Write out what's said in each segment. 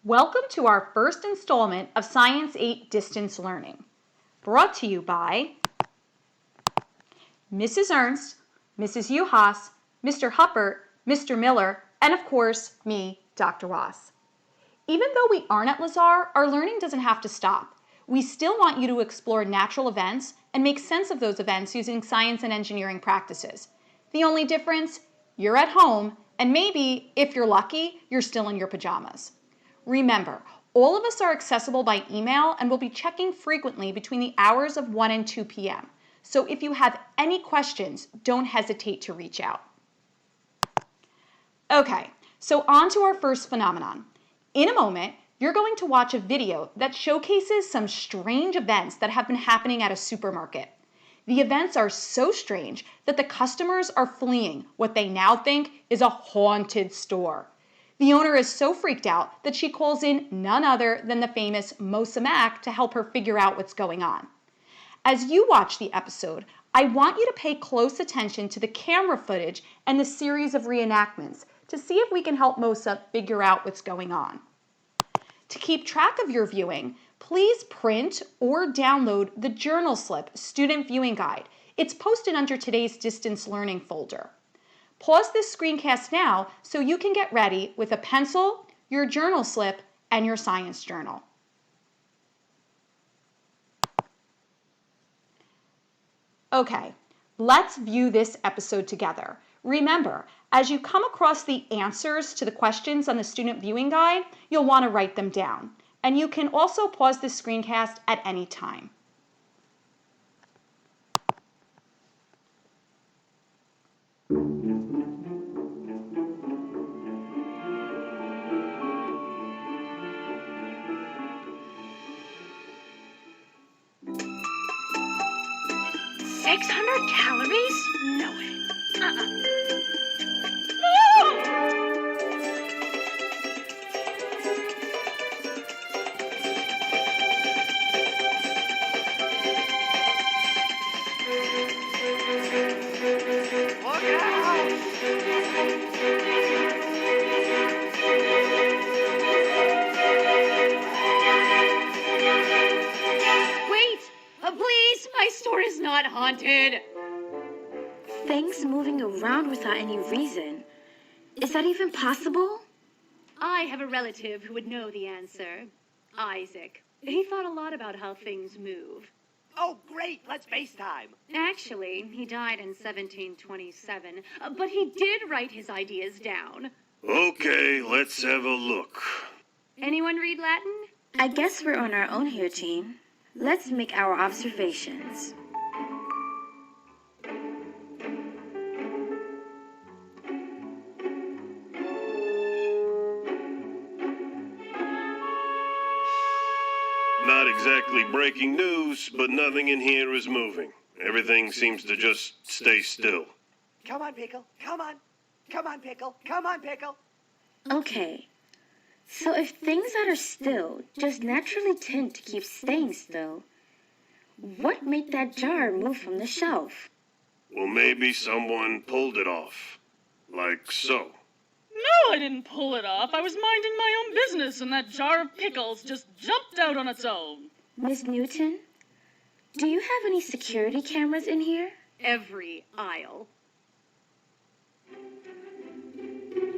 Welcome to our first installment of Science 8 Distance Learning, brought to you by Mrs. Ernst, Mrs. Uhas, Mr. Huppert, Mr. Miller, and of course, me, Dr. Wass. Even though we aren't at Lazar, our learning doesn't have to stop. We still want you to explore natural events and make sense of those events using science and engineering practices. The only difference, you're at home, and maybe, if you're lucky, you're still in your pajamas. Remember, all of us are accessible by email and will be checking frequently between the hours of 1 and 2 p.m. So if you have any questions, don't hesitate to reach out. Okay, so on to our first phenomenon. In a moment, you're going to watch a video that showcases some strange events that have been happening at a supermarket. The events are so strange that the customers are fleeing what they now think is a haunted store. The owner is so freaked out that she calls in none other than the famous Mosa Mac to help her figure out what's going on. As you watch the episode, I want you to pay close attention to the camera footage and the series of reenactments to see if we can help Mosa figure out what's going on. To keep track of your viewing, please print or download the journal slip student viewing guide. It's posted under today's distance learning folder. Pause this screencast now so you can get ready with a pencil, your journal slip, and your science journal. Okay, let's view this episode together. Remember, as you come across the answers to the questions on the student viewing guide, you'll want to write them down. And you can also pause this screencast at any time. Calories? No way. Look out! Wait! Please, my store is not haunted. Things moving around without any reason. Is that even possible? I have a relative who would know the answer. Isaac. He thought a lot about how things move. Oh, great! Let's FaceTime. Actually, he died in 1727, but he did write his ideas down. Okay, let's have a look. Anyone read Latin? I guess we're on our own here, team. Let's make our observations. Not exactly breaking news, but nothing in here is moving. Everything seems to just stay still. Come on, Pickle. Come on. Come on, Pickle. Come on, Pickle. Okay, so if things that are still just naturally tend to keep staying still, what made that jar move from the shelf? Well, maybe someone pulled it off. Like so. No, I didn't pull it off. I was minding my own business, and that jar of pickles just jumped out on its own. Miss Newton, do you have any security cameras in here? Every aisle.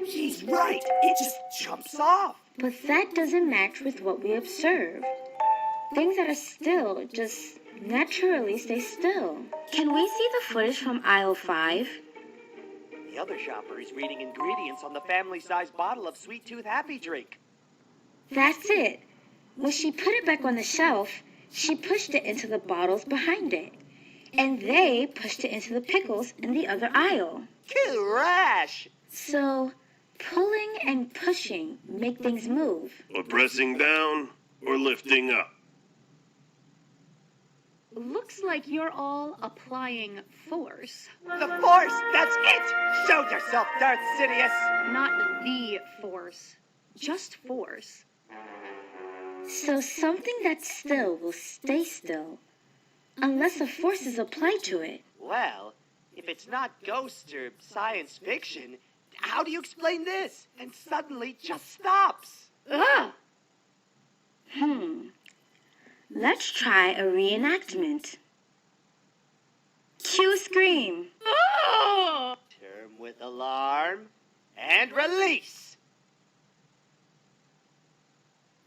She's right. It just jumps off. But that doesn't match with what we observe. Things that are still just naturally stay still. Can we see the footage from aisle 5? The other shopper is reading ingredients on the family-sized bottle of Sweet Tooth Happy Drink. That's it. When she put it back on the shelf, she pushed it into the bottles behind it. And they pushed it into the pickles in the other aisle. Crash! So, pulling and pushing make things move. Or pressing down, or lifting up. Looks like you're all applying force. The Force! That's it! Show yourself, Darth Sidious! Not the force. Just force. So something that's still will stay still, unless a force is applied to it. Well, if it's not ghosts or science fiction, how do you explain this? And suddenly just stops. Ugh! Let's try a reenactment. Cue scream. Oh! Term with alarm. And release.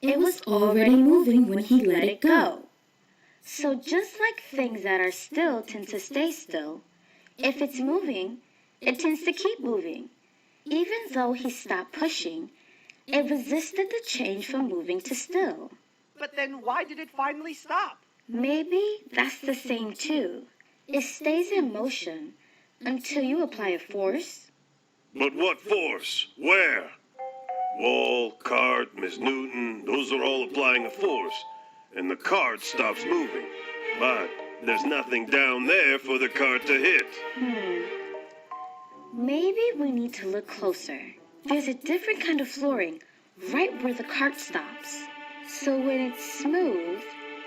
It was already moving when he let it go. So just like things that are still tend to stay still, if it's moving, it tends to keep moving. Even though he stopped pushing, it resisted the change from moving to still. But then why did it finally stop? Maybe that's the same too. It stays in motion until you apply a force. But what force? Where? Wall, cart, Miss Newton, those are all applying a force. And the cart stops moving. But there's nothing down there for the cart to hit. Maybe we need to look closer. There's a different kind of flooring right where the cart stops. So when it's smooth,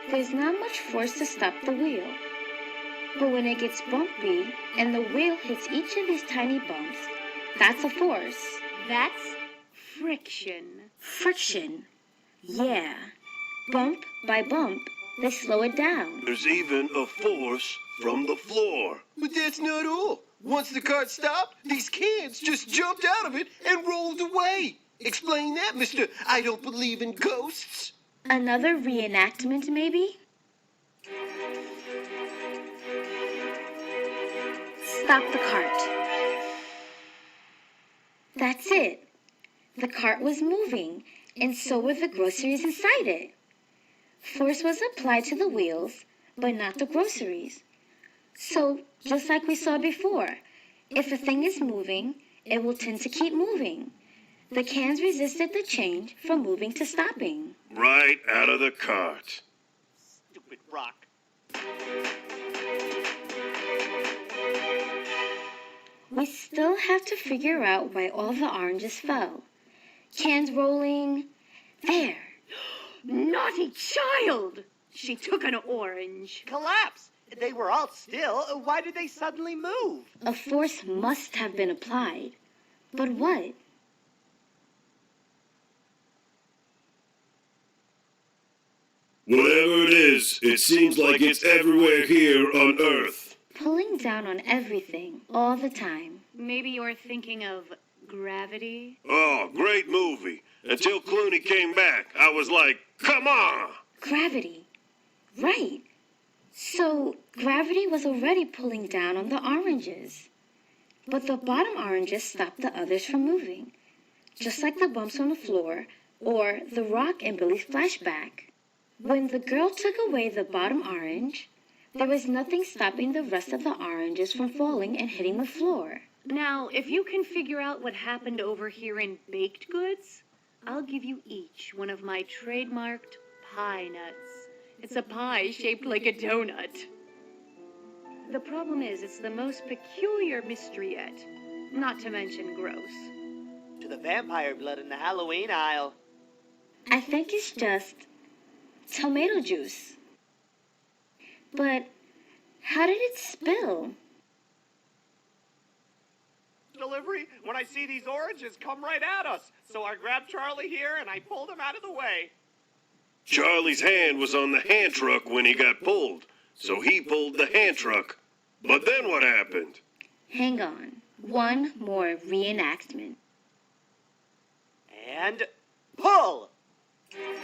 there's not much force to stop the wheel. But when it gets bumpy and the wheel hits each of these tiny bumps, that's a force. That's friction. Friction. Yeah. Bump by bump, they slow it down. There's even a force from the floor. But that's not all. Once the cart stopped, these cans just jumped out of it and rolled away. Explain that, mister. I don't believe in ghosts. Another reenactment, maybe? Stop the cart. That's it. The cart was moving, and so were the groceries inside it. Force was applied to the wheels, but not the groceries. So, just like we saw before, if a thing is moving, it will tend to keep moving. The cans resisted the change from moving to stopping. Right out of the cart. Stupid rock. We still have to figure out why all the oranges fell. Cans rolling. There. Naughty child! She took an orange. Collapse. They were all still. Why did they suddenly move? A force must have been applied. But what? Whatever it is, it seems like it's everywhere here on Earth. Pulling down on everything all the time. Maybe you're thinking of gravity? Oh, great movie. Until Clooney came back, I was like, come on! Gravity. Right. So gravity was already pulling down on the oranges. But the bottom oranges stopped the others from moving. Just like the bumps on the floor or the rock in Billy's flashback. When the girl took away the bottom orange, there was nothing stopping the rest of the oranges from falling and hitting the floor. Now, if you can figure out what happened over here in baked goods, I'll give you each one of my trademarked pie nuts. It's a pie shaped like a donut. The problem is, it's the most peculiar mystery yet, not to mention gross. To the vampire blood in the Halloween aisle. I think it's just tomato juice. But how did it spill? Delivery, when I see these oranges come right at us. So I grabbed Charlie here and I pulled him out of the way. Charlie's hand was on the hand truck when he got pulled, so he pulled the hand truck. But then what happened? Hang on. One more reenactment. And pull!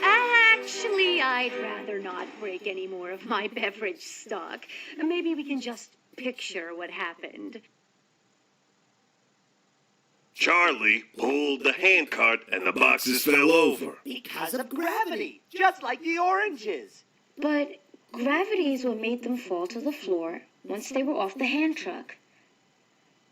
Actually, I'd rather not break any more of my beverage stock. Maybe we can just picture what happened. Charlie pulled the handcart and the boxes fell over. Because of gravity, just like the oranges. But gravity is what made them fall to the floor once they were off the hand truck.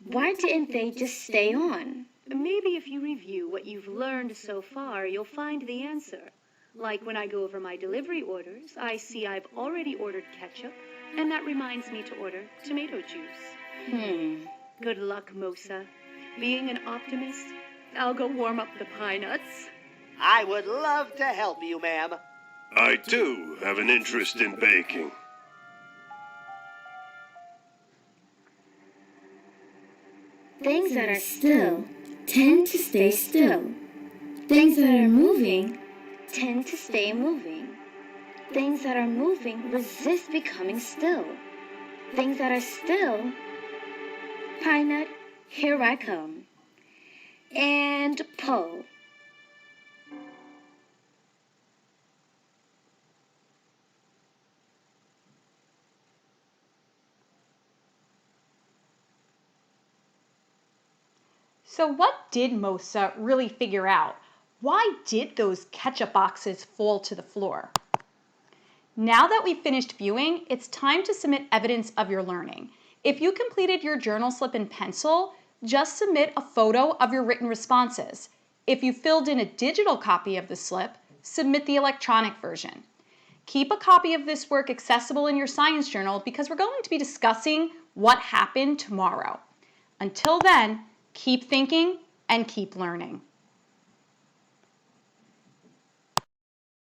Why didn't they just stay on? Maybe if you review what you've learned so far, you'll find the answer. Like when I go over my delivery orders, I see I've already ordered ketchup, and that reminds me to order tomato juice. Good luck, Mosa. Being an optimist, I'll go warm up the pie nuts. I would love to help you, ma'am. I, too, have an interest in baking. Things that are still tend to stay still. Things that are moving tend to stay moving. Things that are moving resist becoming still. Things that are still, Pine Nut, here I come. And pull. So what did Mosa really figure out? Why did those ketchup boxes fall to the floor? Now that we've finished viewing, it's time to submit evidence of your learning. If you completed your journal slip in pencil, just submit a photo of your written responses. If you filled in a digital copy of the slip, submit the electronic version. Keep a copy of this work accessible in your science journal because we're going to be discussing what happened tomorrow. Until then, keep thinking and keep learning.